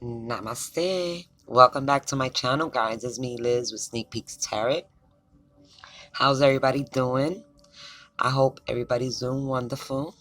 Namaste. Welcome back to my channel, guys. It's me, Liz, with Sneak Peeks Tarot. How's everybody doing? I hope everybody's doing wonderful.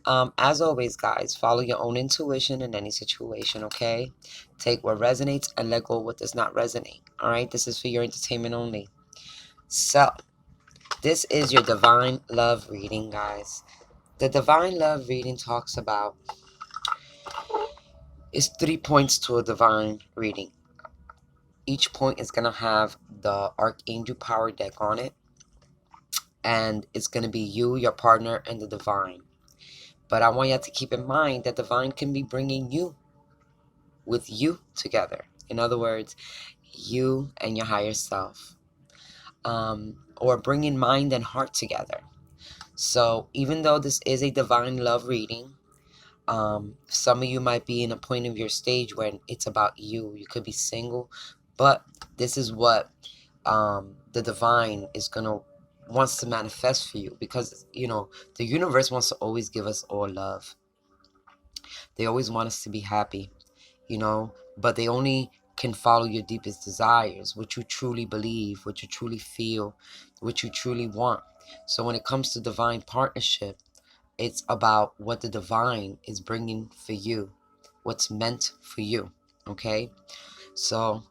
As always, guys, follow your own intuition in any situation, okay? Take what resonates and let go of what does not resonate, all right? This is for your entertainment only. So, this is your Divine Love reading, guys. The Divine Love reading talks about, it's 3 points to a divine reading. Each point is going to have the Archangel Power deck on it. And it's going to be you, your partner, and the divine. But I want you to keep in mind that divine can be bringing you with you together. In other words, you and your higher self. Or bringing mind and heart together. So even though this is a divine love reading, some of you might be in a point of your stage when it's about you. You could be single, but this is what the divine is wants to manifest for you, because the universe wants to always give us all love. They always want us to be happy, but they only can follow your deepest desires, what you truly believe, what you truly feel, what you truly want. So when it comes to divine partnership, it's about what the divine is bringing for you, what's meant for you. Okay, so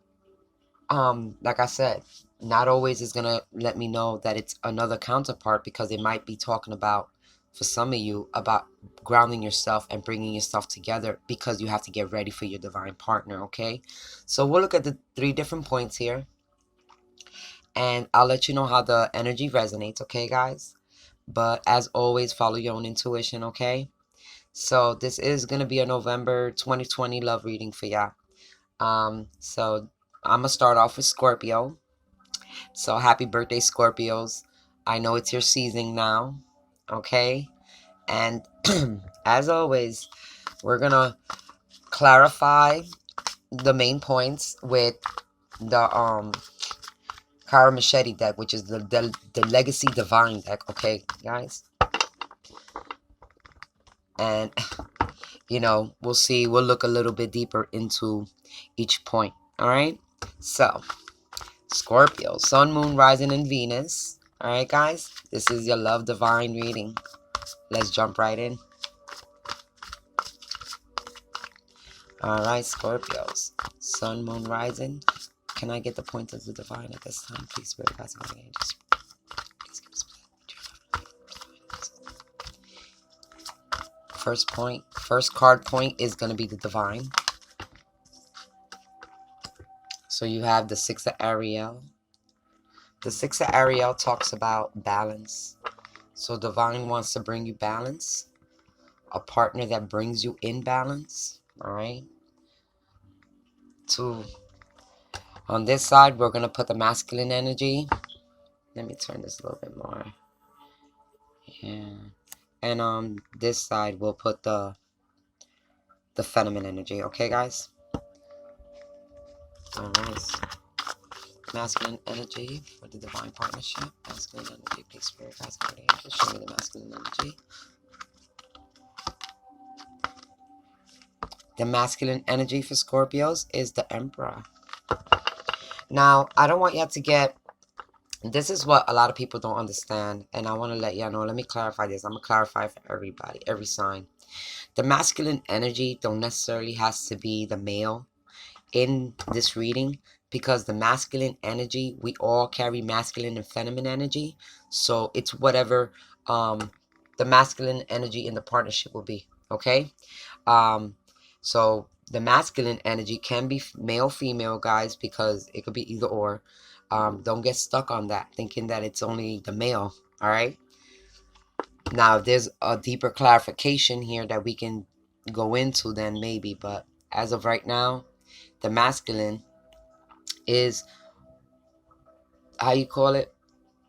like I said, not always is gonna let me know that it's another counterpart, because it might be talking about, for some of you, about grounding yourself and bringing yourself together, because you have to get ready for your divine partner. Okay, so we'll look at the 3 different points here, and I'll let you know how the energy resonates. Okay, guys, but as always, follow your own intuition. Okay, so this is gonna be a November 2020 love reading for ya. So I'm gonna start off with Scorpio. So happy birthday, Scorpios. I know it's your season now, okay? And as always, we're going to clarify the main points with the Kara Machete deck, which is the Legacy Divine deck, okay, guys? And, we'll see. We'll look a little bit deeper into each point, all right? So, Scorpio, Sun, Moon, Rising, and Venus. All right, guys, this is your love divine reading. Let's jump right in. All right, Scorpios, Sun, Moon, Rising. Can I get the point of the divine at this time, please? Spirit, guides, and angels. Please give us first card point is going to be the divine. So you have the 6 of Ariel. The 6 of Ariel talks about balance. So divine wants to bring you balance, a partner that brings you in balance. All right. On this side, we're going to put the masculine energy. Let me turn this a little bit more. Yeah. And on this side, we'll put the feminine energy. Okay, guys? All right. Masculine energy for the divine partnership. Masculine energy, please, spirit, guys, and angels. Show me the masculine energy. The masculine energy for Scorpios is the Emperor. Now, I don't want you to get... This is what a lot of people don't understand, and I want to let y'all know. Let me clarify this. I'm going to clarify for everybody, every sign. The masculine energy don't necessarily has to be the male in this reading, because the masculine energy, we all carry masculine and feminine energy. So it's whatever the masculine energy in the partnership will be. Okay? So the masculine energy can be male, female, guys, because it could be either or. Don't get stuck on that, thinking that it's only the male. All right? Now, if there's a deeper clarification here that we can go into, then maybe. But as of right now, the masculine is, how you call it?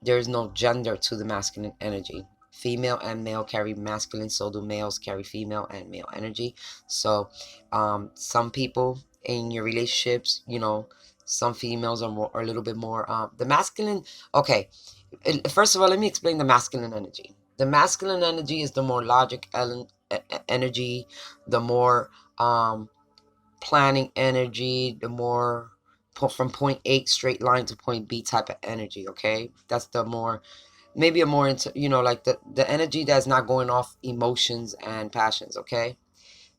There's no gender to the masculine energy. Female and male carry masculine, so do males carry female and male energy. So some people in your relationships, some females are a little bit more the masculine. Okay, first of all, let me explain the masculine energy. The masculine energy is the more logic energy, the more planning energy, the more from point A straight line to point B type of energy. Okay, that's the more, maybe a more into, like the energy that's not going off emotions and passions. Okay,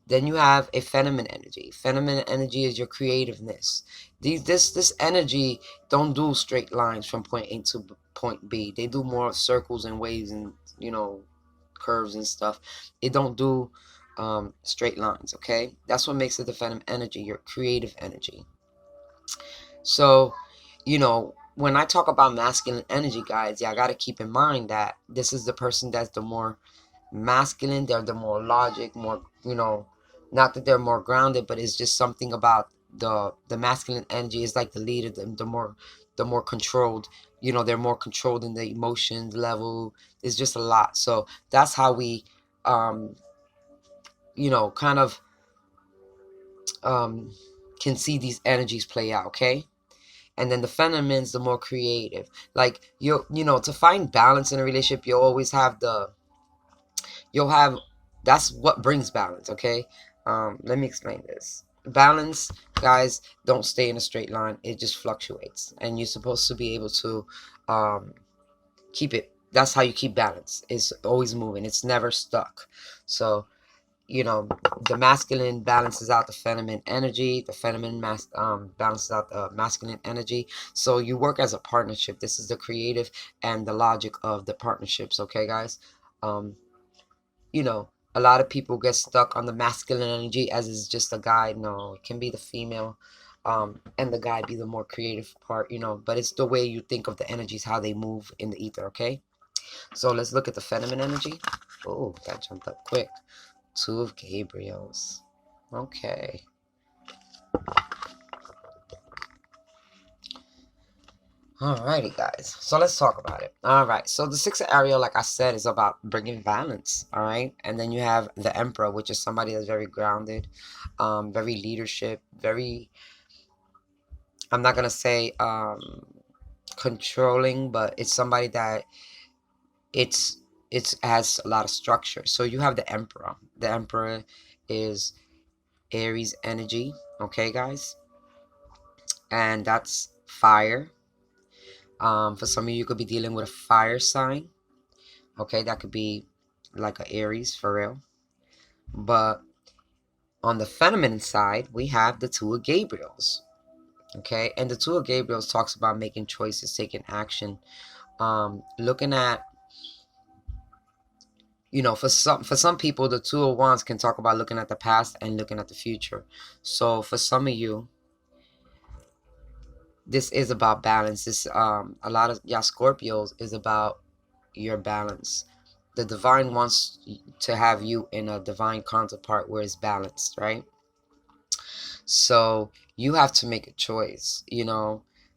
then you have a feminine energy. Feminine energy is your creativeness. This energy don't do straight lines from point A to point B. They do more circles and waves and curves and stuff. It don't do straight lines. Okay, that's what makes it the feminine energy, your creative energy. So, when I talk about masculine energy, guys, yeah, I gotta keep in mind that this is the person that's the more masculine. They're the more logic, more, not that they're more grounded, but it's just something about the masculine energy is like the leader, the more controlled. They're more controlled in the emotions level. It's just a lot. So that's how we kind of um can see these energies play out. Okay, and then the feminine's the more creative. Like to find balance in a relationship, you'll have that's what brings balance. Okay, let me explain this. Balance, guys, don't stay in a straight line. It just fluctuates, and you're supposed to be able to keep it. That's how you keep balance. It's always moving. It's never stuck. So the masculine balances out the feminine energy. The feminine balances out the masculine energy. So you work as a partnership. This is the creative and the logic of the partnerships. Okay, guys. um a lot of people get stuck on the masculine energy as is just a guy. No, it can be the female, and the guy be the more creative part. But it's the way you think of the energies, how they move in the ether. Okay, so let's look at the feminine energy. Oh, that jumped up quick. Two of Gabriels. Okay. Alrighty, guys. So let's talk about it. Alright. So the Six of Ariel, like I said, is about bringing balance. Alright. And then you have the Emperor, which is somebody that's very grounded, very leadership, very, I'm not going to say controlling, but it's somebody that it's has a lot of structure. So you have the Emperor. The Emperor is Aries energy. Okay, guys. And that's fire. For some of you, could be dealing with a fire sign. Okay, that could be like a Aries for real. But on the feminine side, we have the Two of Gabriels. Okay, and the Two of Gabriels talks about making choices, taking action, looking at, for some people, the Two of Wands can talk about looking at the past and looking at the future. So for some of you, this is about balance. This a lot of Scorpios is about your balance. The divine wants to have you in a divine counterpart where it's balanced, right? So you have to make a choice.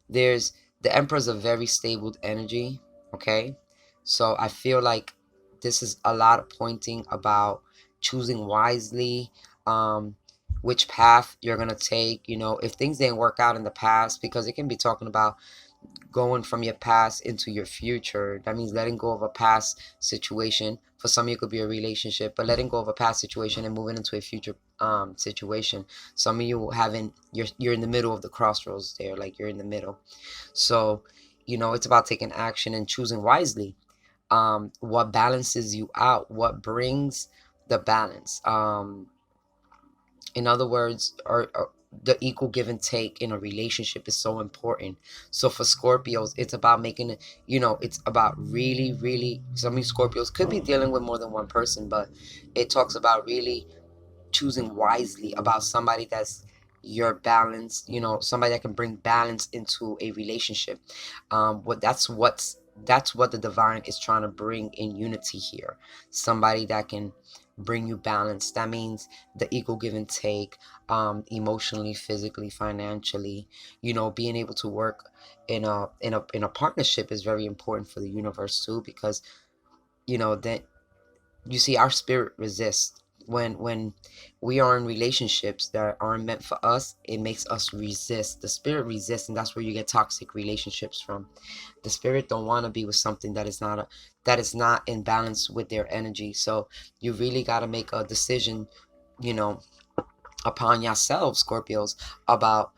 There's the Emperor's a very stable energy. Okay, so I feel like this is a lot of pointing about choosing wisely, which path you're gonna take. If things didn't work out in the past, because it can be talking about going from your past into your future. That means letting go of a past situation. For some, it could be a relationship, but letting go of a past situation and moving into a future situation. Some of you you're in the middle of the crossroads there, like you're in the middle. So, it's about taking action and choosing wisely. What balances you out? What brings the balance? In other words, or the equal give and take in a relationship is so important. So for Scorpios, it's about making it, it's about really, really, some of you Scorpios could be dealing with more than one person, but it talks about really choosing wisely about somebody that's your balance, somebody that can bring balance into a relationship. That's what the divine is trying to bring in unity here. Somebody that can bring you balance. That means the equal give and take, emotionally, physically, financially. Being able to work in a partnership is very important for the universe too, because that you see our spirit resists when we are in relationships that aren't meant for us. It makes us resist. The spirit resists, and that's where you get toxic relationships from. The spirit don't want to be with something that is not in balance with their energy. So you really got to make a decision, you know upon yourselves, Scorpios, about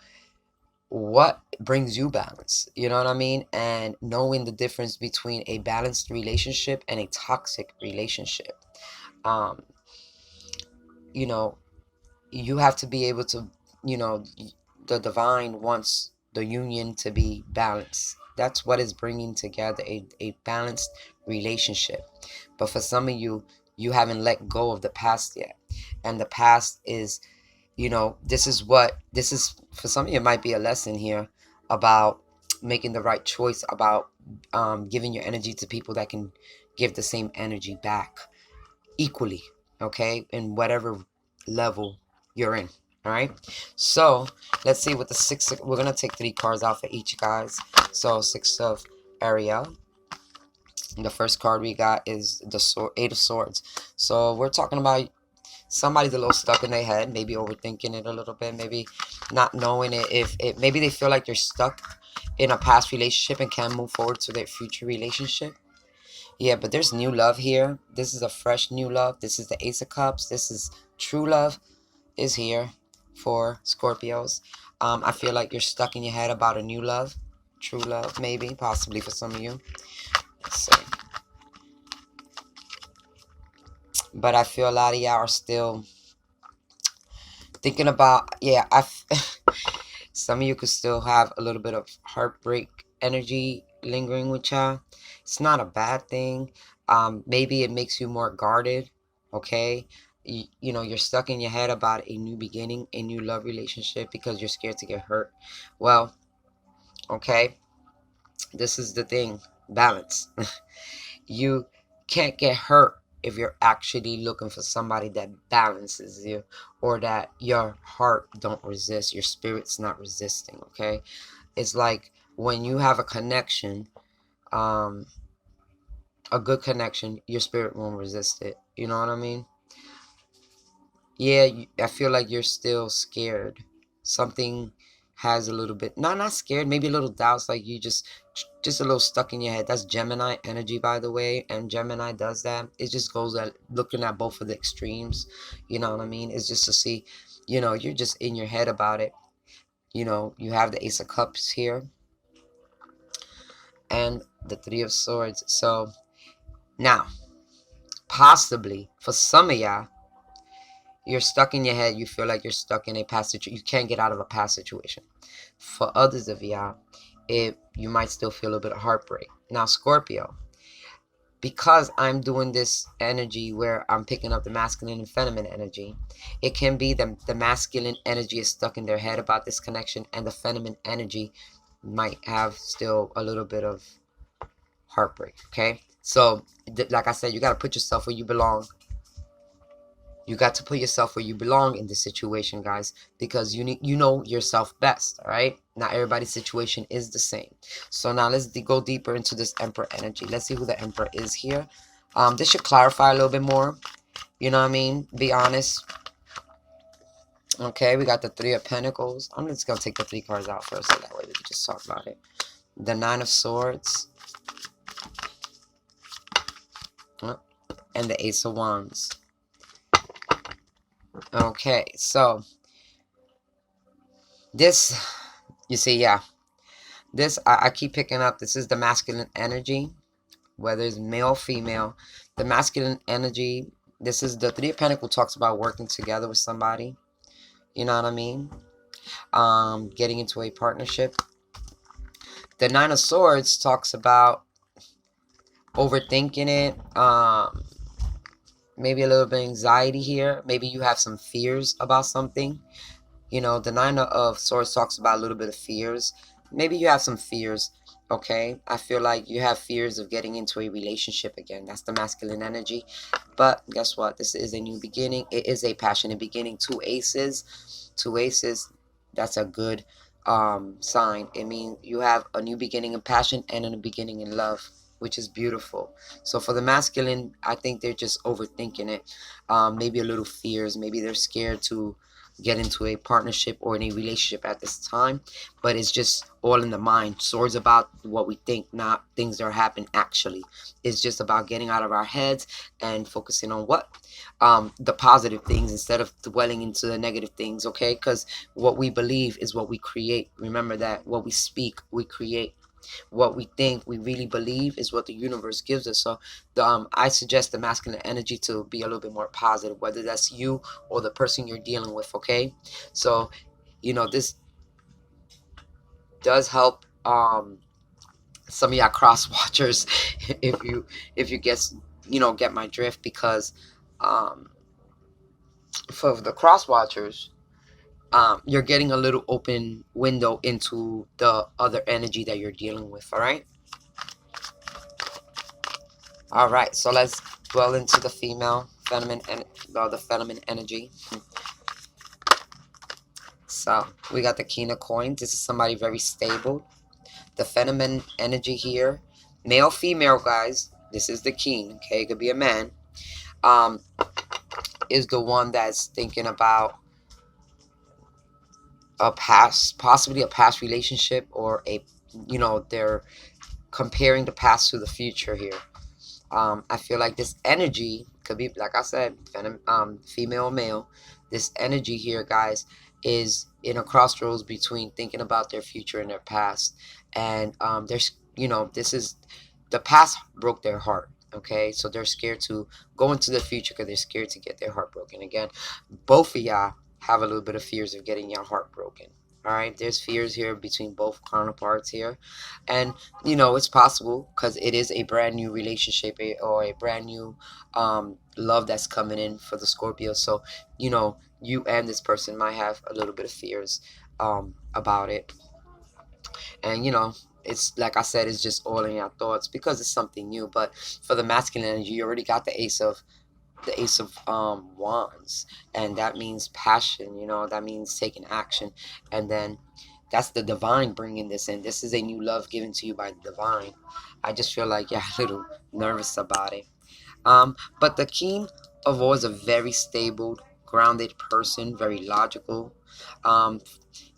what brings you balance. You know what I mean? And knowing the difference between a balanced relationship and a toxic relationship. Um, you know, you have to be able to, you know, the divine wants the union to be balanced. That's what is bringing together a balanced relationship. But for some of you, you haven't let go of the past yet. And the past is, you know, this is for some of you, it might be a lesson here about making the right choice, about giving your energy to people that can give the same energy back equally, okay, in whatever level you're in. All right, so let's see with the six. We're gonna take 3 cards out for each, guys. So Six of Ariel. The first card we got is the Eight of Swords. So we're talking about somebody's a little stuck in their head, maybe overthinking it a little bit, maybe not knowing it, if it, maybe they feel like they're stuck in a past relationship and can't move forward to their future relationship. Yeah, but there's new love here. This is a fresh new love. This is the Ace of Cups. This is true love is here for Scorpios. I feel like you're stuck in your head about a new love, true love, maybe, possibly for some of you. Let's see. But I feel a lot of y'all are still thinking about, yeah, some of you could still have a little bit of heartbreak energy lingering with y'all. It's not a bad thing. Maybe it makes you more guarded, okay? You know, you're stuck in your head about a new beginning, a new love relationship because you're scared to get hurt. Well, okay, this is the thing. Balance. You can't get hurt if you're actually looking for somebody that balances you, or that your heart don't resist, your spirit's not resisting, okay? It's like when you have a connection, a good connection, your spirit won't resist it. You know what I mean? Yeah, I feel like you're still scared. Something has a little bit, not scared, maybe a little doubts, like you just a little stuck in your head. That's Gemini energy, by the way, and Gemini does that. It just goes at looking at both of the extremes. You know what I mean? It's just to see, you know, you're just in your head about it. You know, you have the Ace of Cups here and the Three of Swords. So now, possibly for some of y'all, you're stuck in your head. You feel like you're stuck in a past situation. You can't get out of a past situation. For others of y'all, you might still feel a little bit of heartbreak. Now, Scorpio, because I'm doing this energy where I'm picking up the masculine and feminine energy, it can be the masculine energy is stuck in their head about this connection, and the feminine energy might have still a little bit of heartbreak, okay? So, like I said, you got to put yourself where you belong. You got to put yourself where you belong in this situation, guys, because you know yourself best, all right? Not everybody's situation is the same. So now let's go deeper into this Emperor energy. Let's see who the Emperor is here. This should clarify a little bit more. You know what I mean? Be honest. Okay, we got the Three of Pentacles. I'm just going to take the 3 cards out first, so that way we can just talk about it. The Nine of Swords. And the Ace of Wands. Okay, so this, you see, yeah, this, I keep picking up, this is the masculine energy, whether it's male or female. The masculine energy, this is the Three of Pentacles, talks about working together with somebody, you know what I mean? Getting into a partnership. The Nine of Swords talks about overthinking it, maybe a little bit of anxiety here. Maybe you have some fears about something. You know, the Nine of Swords talks about a little bit of fears. Maybe you have some fears, okay? I feel like you have fears of getting into a relationship again. That's the masculine energy. But guess what? This is a new beginning. It is a passionate beginning. Two aces. Two aces. That's a good sign. It means you have a new beginning in passion and a new beginning in love, which is beautiful. So for the masculine, I think they're just overthinking it. Maybe a little fears. Maybe they're scared to get into a partnership or in a relationship at this time, but it's just all in the mind. Swords about what we think, not things that are happening actually. It's just about getting out of our heads and focusing on what the positive things instead of dwelling into the negative things, okay? Because what we believe is what we create. Remember that. What we speak, we create. What we think, we really believe is what the universe gives us. So I suggest the masculine energy to be a little bit more positive, whether that's you or the person you're dealing with, okay? So this does help some of y'all cross watchers if you get my drift, because um for the cross watchers, you're getting a little open window into the other energy that you're dealing with. All right, so let's dwell into the female feminine and the feminine energy. So we got the King of Coins. This is somebody very stable. The feminine energy here, male, female, guys. This is the king. Okay, it could be a man. Is the one that's thinking about possibly a past relationship, or they're comparing the past to the future here. I feel like this energy could be, like I said, female or male. This energy here, guys, is in a crossroads between thinking about their future and their past. And this is the past broke their heart. Okay, so they're scared to go into the future because they're scared to get their heart broken again. Both of y'all have a little bit of fears of getting your heart broken. All right, there's fears here between both counterparts here, and it's possible because it is a brand new relationship, or a brand new love that's coming in for the Scorpio. So you and this person might have a little bit of fears about it, and it's like I said, it's just all in your thoughts because it's something new. But for the masculine energy, you already got the Ace of Wands, and that means passion. That means taking action, and then that's the divine bringing this in. This is a new love given to you by the divine. I just feel like you're a little nervous about it. But the King of Wands is a very stable, grounded person, very logical.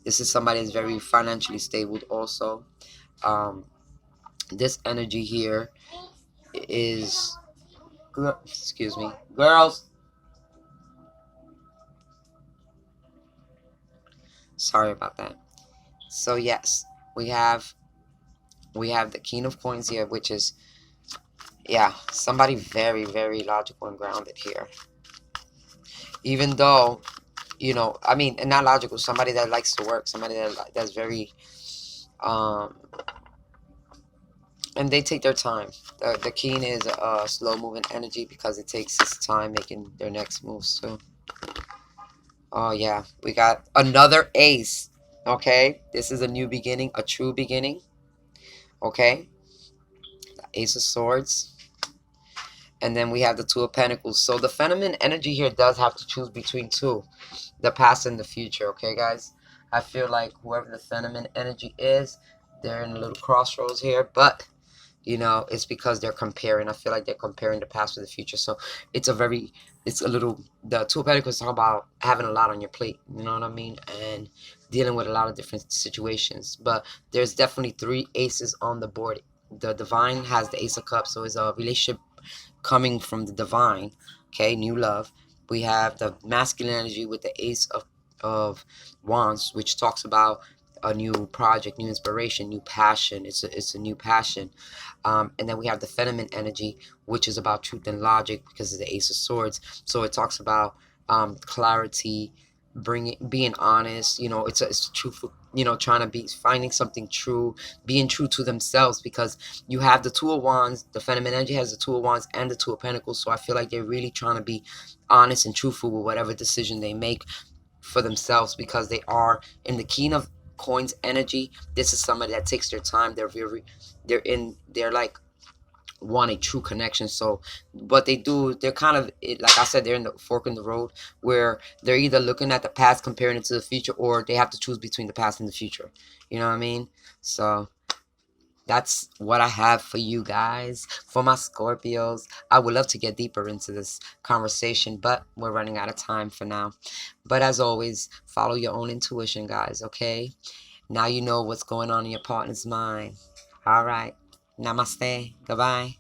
This is somebody that's very financially stable also. This energy here is, excuse me, girls. Sorry about that. So yes, we have the King of Coins here, which is, yeah, somebody very, very logical and grounded here. Even though, I mean, and not logical, somebody that likes to work, somebody that's very, and they take their time. The King is a slow moving energy because it takes its time making their next moves too. Oh yeah, we got another ace. Okay, this is a new beginning, a true beginning. Okay, Ace of Swords. And then we have the Two of Pentacles. So the feminine energy here does have to choose between two, the past and the future. Okay, guys? I feel like whoever the feminine energy is, they're in a little crossroads here. But, it's because they're comparing. I feel like they're comparing the past with the future. So it's a little, the Two of Pentacles talk about having a lot on your plate. You know what I mean? And dealing with a lot of different situations. But there's definitely three aces on the board. The divine has the Ace of Cups. So it's a relationship coming from the divine. Okay, new love. We have the masculine energy with the Ace of Wands, which talks about a new project, new inspiration, new passion. It's a new passion. And then we have the feminine energy, which is about truth and logic because of the Ace of Swords. So it talks about clarity, being honest. It's truthful. Trying to be finding something true, being true to themselves, because you have the Two of Wands. The feminine energy has the Two of Wands and the Two of Pentacles. So I feel like they're really trying to be honest and truthful with whatever decision they make for themselves, because they are in the King of Coins energy. This is somebody that takes their time. They're like want a true connection. So what they do, they're kind of, like I said, they're in the fork in the road where they're either looking at the past, comparing it to the future, or they have to choose between the past and the future. You know what I mean? So That's what I have for you guys. For my Scorpios, I would love to get deeper into this conversation, but we're running out of time for now. But as always, follow your own intuition, guys, okay? Now you know what's going on in your partner's mind. All right. Namaste. Goodbye.